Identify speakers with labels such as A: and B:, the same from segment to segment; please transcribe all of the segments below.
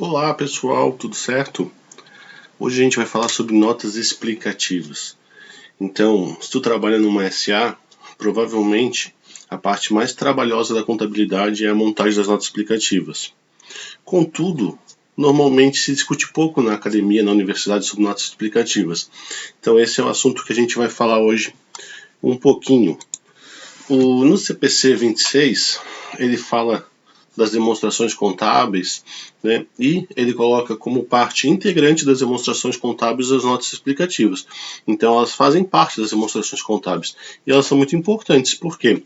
A: Olá pessoal, tudo certo? Hoje a gente vai falar sobre notas explicativas. Então, se tu trabalha numa SA, provavelmente a parte mais trabalhosa da contabilidade é a montagem das notas explicativas. Contudo, normalmente se discute pouco na academia, na universidade, sobre notas explicativas. Então esse é o assunto que a gente vai falar hoje um pouquinho. No CPC 26, ele fala das demonstrações contábeis, né? E ele coloca como parte integrante das demonstrações contábeis as notas explicativas. Então elas fazem parte das demonstrações contábeis e elas são muito importantes. Por quê?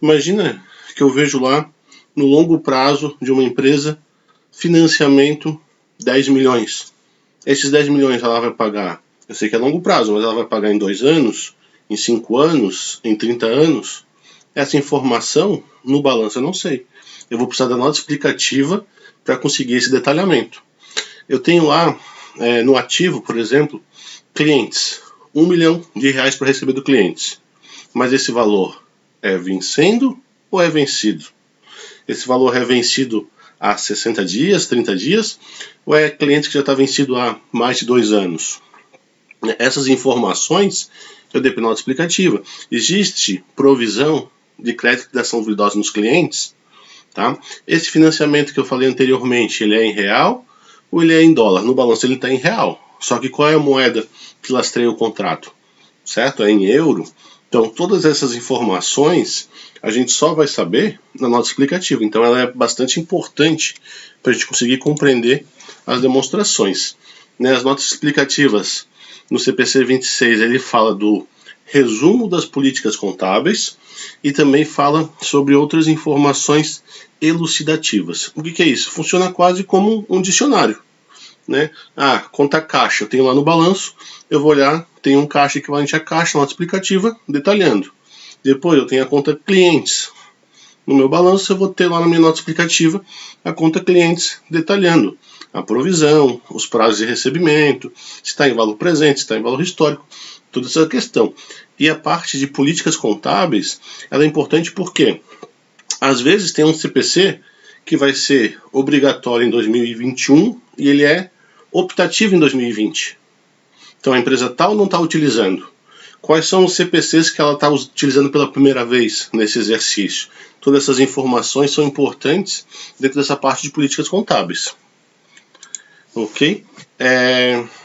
A: Imagina que eu vejo lá no longo prazo de uma empresa financiamento 10 milhões. Esses 10 milhões ela vai pagar, eu sei que é longo prazo, mas ela vai pagar em 2 anos, em 5 anos, em 30 anos. Essa informação no balanço eu não sei. Eu vou precisar da nota explicativa para conseguir esse detalhamento. Eu tenho lá, no ativo, por exemplo, clientes. R$1 milhão para receber do cliente. Mas esse valor é vencendo ou é vencido? Esse valor é vencido há 60 dias, 30 dias? Ou é cliente que já está vencido há mais de 2 anos? Essas informações eu dei para nota explicativa. Existe provisão de crédito de ação duvidosa nos clientes? Tá? Esse financiamento que eu falei anteriormente, ele é em real ou ele é em dólar? No balanço ele está em real. Só que qual é a moeda que lastreia o contrato? Certo? É em euro. Então todas essas informações a gente só vai saber na nota explicativa. Então ela é bastante importante para a gente conseguir compreender as demonstrações. As notas explicativas no CPC 26 ele fala do resumo das políticas contábeis e também fala sobre outras informações elucidativas. O que é isso? Funciona quase como um dicionário. Conta caixa, eu tenho lá no balanço, eu vou olhar, tem um caixa equivalente a caixa, nota explicativa, detalhando. Depois eu tenho a conta clientes. No meu balanço eu vou ter lá na minha nota explicativa a conta clientes, detalhando a provisão, os prazos de recebimento, se está em valor presente, se está em valor histórico, toda essa questão. E a parte de políticas contábeis, ela é importante porque às vezes tem um CPC que vai ser obrigatório em 2021 e ele é optativo em 2020. Então a empresa tal não está utilizando. Quais são os CPCs que ela está utilizando pela primeira vez nesse exercício? Todas essas informações são importantes dentro dessa parte de políticas contábeis. Ok?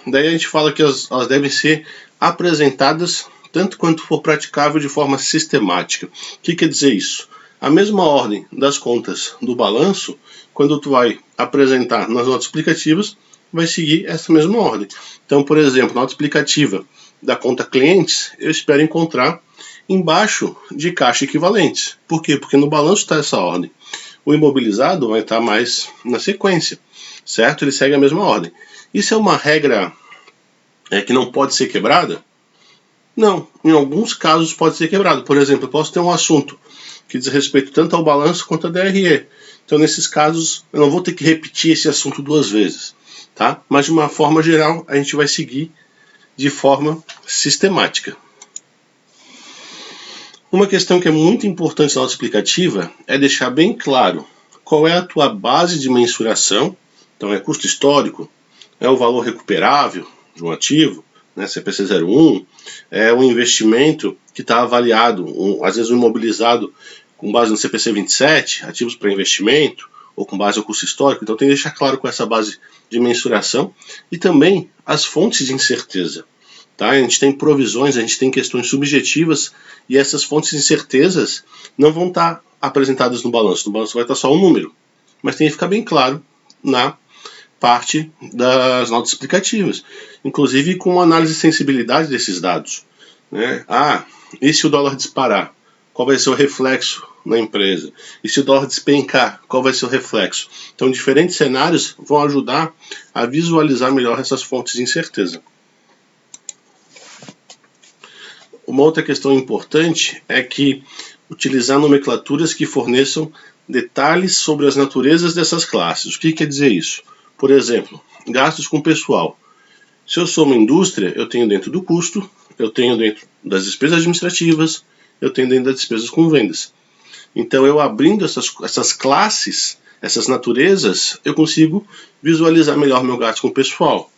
A: Daí a gente fala que elas devem ser apresentadas tanto quanto for praticável de forma sistemática. O que quer dizer isso? A mesma ordem das contas do balanço, quando tu vai apresentar nas notas explicativas, vai seguir essa mesma ordem. Então, por exemplo, nota explicativa da conta clientes, eu espero encontrar embaixo de caixa equivalentes. Por quê? Porque no balanço está essa ordem. O imobilizado vai estar mais na sequência, certo? Ele segue a mesma ordem. Isso é uma regra que não pode ser quebrada? Não, em alguns casos pode ser quebrado. Por exemplo, eu posso ter um assunto que diz respeito tanto ao balanço quanto à DRE. Então, nesses casos, eu não vou ter que repetir esse assunto 2 vezes. Tá? Mas, de uma forma geral, a gente vai seguir de forma sistemática. Uma questão que é muito importante na nota explicativa é deixar bem claro qual é a tua base de mensuração. Então, é custo histórico, é o valor recuperável de um ativo, CPC 01, é um investimento que está avaliado, às vezes um imobilizado com base no CPC 27, ativos para investimento, ou com base no custo histórico. Então tem que deixar claro com essa base de mensuração e também as fontes de incerteza. Tá? A gente tem provisões, a gente tem questões subjetivas e essas fontes de incertezas não vão estar apresentadas no balanço. No balanço vai estar só um número, mas tem que ficar bem claro na parte das notas explicativas, inclusive com análise de sensibilidade desses dados. E se o dólar disparar? Qual vai ser o reflexo na empresa? E se o dólar despencar? Qual vai ser o reflexo? Então, diferentes cenários vão ajudar a visualizar melhor essas fontes de incerteza. Uma outra questão importante é que utilizar nomenclaturas que forneçam detalhes sobre as naturezas dessas classes. O que quer dizer isso? Por exemplo, gastos com pessoal. Se eu sou uma indústria, eu tenho dentro do custo, eu tenho dentro das despesas administrativas, eu tenho dentro das despesas com vendas. Então, eu abrindo essas classes, essas naturezas, eu consigo visualizar melhor meu gasto com o pessoal.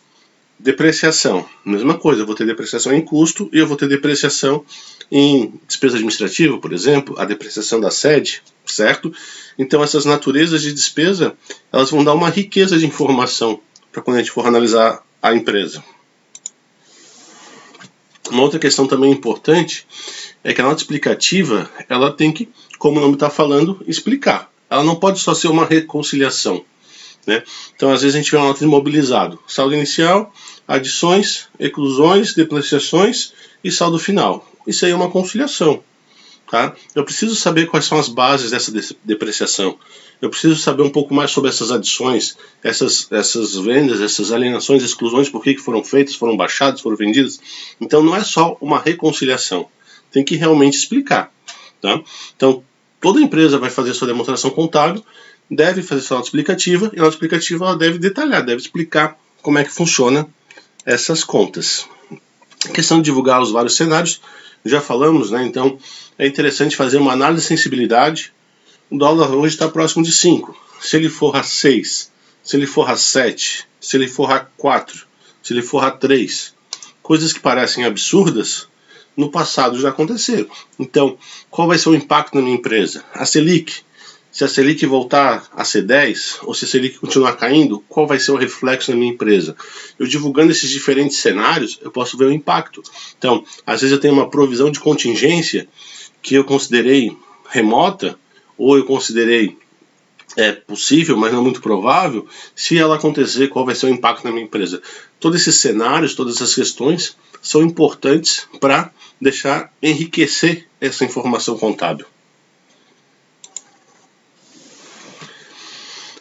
A: Depreciação, mesma coisa, eu vou ter depreciação em custo e eu vou ter depreciação em despesa administrativa, por exemplo, a depreciação da sede, certo? Então essas naturezas de despesa, elas vão dar uma riqueza de informação para quando a gente for analisar a empresa. Uma outra questão também importante é que a nota explicativa, ela tem que, como o nome está falando, explicar. Ela não pode só ser uma reconciliação, né? Então, às vezes, a gente vê uma nota de imobilizado. Saldo inicial, adições, exclusões, depreciações e saldo final. Isso aí é uma conciliação. Tá? Eu preciso saber quais são as bases dessa depreciação. Eu preciso saber um pouco mais sobre essas adições, essas vendas, essas alienações, exclusões, por que foram feitas, foram baixadas, foram vendidas. Então, não é só uma reconciliação. Tem que realmente explicar. Tá? Então, toda empresa vai fazer sua demonstração contábil, deve fazer sua nota explicativa, e a nota explicativa ela deve detalhar, deve explicar como é que funciona essas contas. A questão de divulgar os vários cenários, já falamos, né? Então é interessante fazer uma análise de sensibilidade. O dólar hoje está próximo de 5. Se ele for a 6, se ele for a 7, se ele for a 4, se ele for a 3, coisas que parecem absurdas, no passado já aconteceram. Então, qual vai ser o impacto na minha empresa? A Selic. Se a Selic voltar a ser 10, ou se a Selic continuar caindo, qual vai ser o reflexo na minha empresa? Eu divulgando esses diferentes cenários, eu posso ver o impacto. Então, às vezes eu tenho uma provisão de contingência que eu considerei remota, ou eu considerei possível, mas não muito provável. Se ela acontecer, qual vai ser o impacto na minha empresa? Todos esses cenários, todas essas questões são importantes para deixar enriquecer essa informação contábil.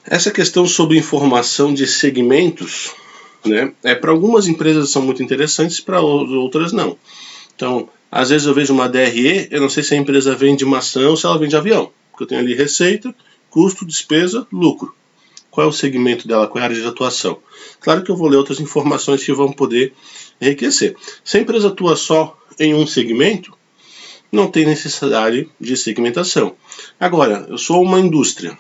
A: Essa questão sobre informação de segmentos, né, para algumas empresas são muito interessantes, para outras não. Então, às vezes eu vejo uma DRE, eu não sei se a empresa vende maçã ou se ela vende avião, porque eu tenho ali receita, custo, despesa, lucro. Qual é o segmento dela, qual é a área de atuação? Claro que eu vou ler outras informações que vão poder enriquecer. Se a empresa atua só em um segmento, não tem necessidade de segmentação. Agora, eu sou uma indústria.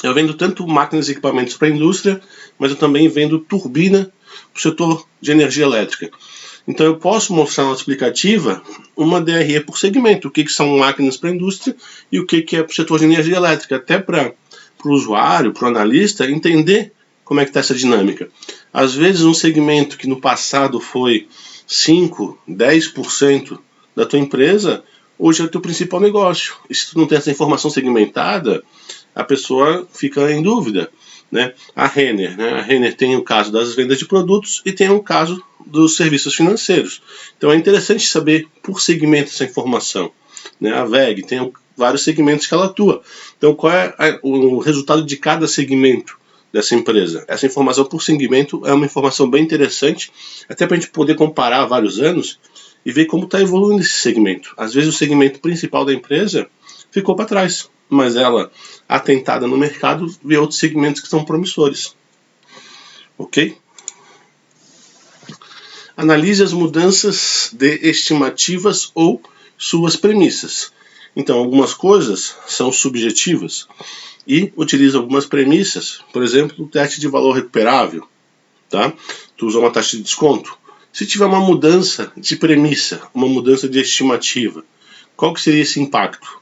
A: Eu vendo tanto máquinas e equipamentos para a indústria, mas eu também vendo turbina para o setor de energia elétrica. Então eu posso mostrar na nota explicativa uma DRE por segmento, o que são máquinas para a indústria e o que é para o setor de energia elétrica, até para o usuário, para o analista, entender como é que está essa dinâmica. Às vezes um segmento que no passado foi 5, 10% da tua empresa, hoje é o teu principal negócio. E se tu não tem essa informação segmentada, a pessoa fica em dúvida, né? A Renner tem o caso das vendas de produtos e tem o caso dos serviços financeiros. Então é interessante saber por segmento essa informação, né? A VEG tem vários segmentos que ela atua. Então qual é o resultado de cada segmento dessa empresa? Essa informação por segmento é uma informação bem interessante, até para a gente poder comparar vários anos e ver como está evoluindo esse segmento. Às vezes o segmento principal da empresa ficou para trás, mas ela, atentada no mercado, vê outros segmentos que são promissores. Ok? Analise as mudanças de estimativas ou suas premissas. Então, algumas coisas são subjetivas e utiliza algumas premissas, por exemplo, o teste de valor recuperável. Tá? Tu usa uma taxa de desconto. Se tiver uma mudança de premissa, uma mudança de estimativa, qual que seria esse impacto?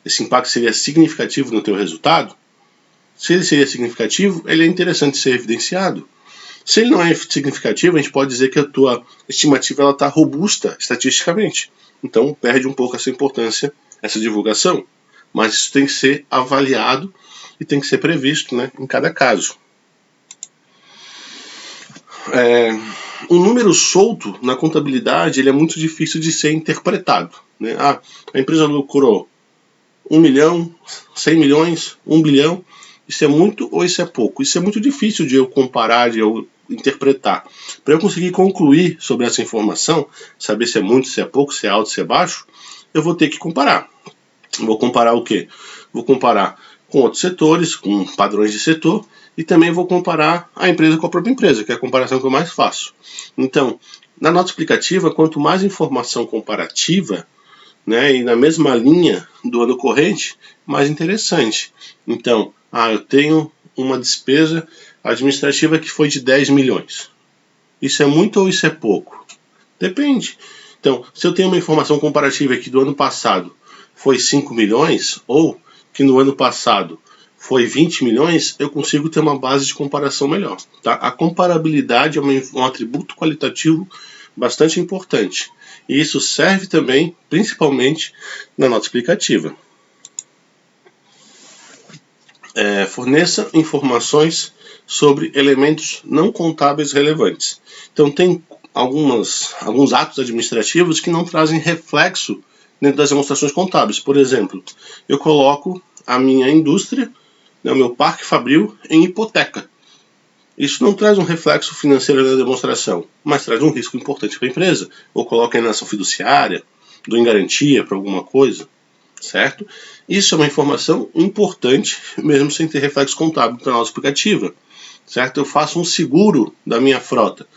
A: Esse impacto seria significativo no teu resultado? Se ele seria significativo, ele é interessante ser evidenciado. Se ele não é significativo, a gente pode dizer que a tua estimativa está robusta estatisticamente. Então perde um pouco essa importância, essa divulgação. Mas isso tem que ser avaliado e tem que ser previsto, né, em cada caso. Um número solto na contabilidade ele é muito difícil de ser interpretado, né? A empresa lucrou 1 milhão, 100 milhões, 1 bilhão, isso é muito ou isso é pouco? Isso é muito difícil de eu comparar, de eu interpretar. Para eu conseguir concluir sobre essa informação, saber se é muito, se é pouco, se é alto, se é baixo, eu vou ter que comparar. Vou comparar o quê? Vou comparar com outros setores, com padrões de setor, e também vou comparar a empresa com a própria empresa, que é a comparação que eu mais faço. Então, na nota explicativa, quanto mais informação comparativa, né, e na mesma linha do ano corrente, mais interessante. Então, eu tenho uma despesa administrativa que foi de 10 milhões. Isso é muito ou isso é pouco? Depende. Então, se eu tenho uma informação comparativa que do ano passado foi 5 milhões, ou que no ano passado foi 20 milhões, eu consigo ter uma base de comparação melhor. Tá? A comparabilidade é um atributo qualitativo bastante importante. E isso serve também, principalmente, na nota explicativa. Forneça informações sobre elementos não contábeis relevantes. Então, tem alguns atos administrativos que não trazem reflexo dentro das demonstrações contábeis. Por exemplo, eu coloco a minha indústria, o meu parque fabril, em hipoteca. Isso não traz um reflexo financeiro na demonstração, mas traz um risco importante para a empresa. Ou coloca em ação fiduciária, dou em garantia para alguma coisa, certo? Isso é uma informação importante, mesmo sem ter reflexo contábil na nota explicativa, certo? Eu faço um seguro da minha frota.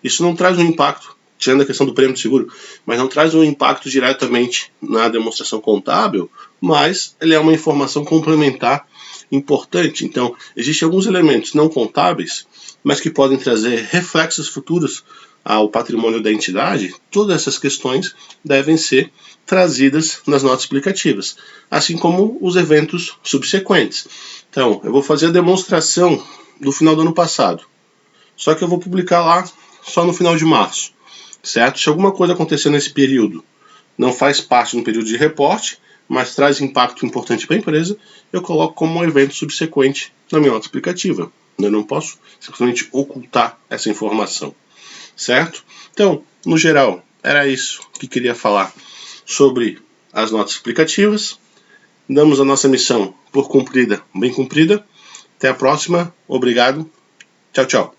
A: Isso não traz um impacto, tirando a questão do prêmio de seguro, mas não traz um impacto diretamente na demonstração contábil, mas ele é uma informação complementar importante. Então, existem alguns elementos não contábeis, mas que podem trazer reflexos futuros ao patrimônio da entidade. Todas essas questões devem ser trazidas nas notas explicativas, assim como os eventos subsequentes. Então, eu vou fazer a demonstração do final do ano passado, só que eu vou publicar lá só no final de março, certo? Se alguma coisa acontecer nesse período, não faz parte do período de reporte, mas traz impacto importante para a empresa, eu coloco como um evento subsequente na minha nota explicativa. Eu não posso simplesmente ocultar essa informação, certo? Então, no geral, era isso que queria falar sobre as notas explicativas. Damos a nossa missão por cumprida, bem cumprida. Até a próxima. Obrigado. Tchau, tchau.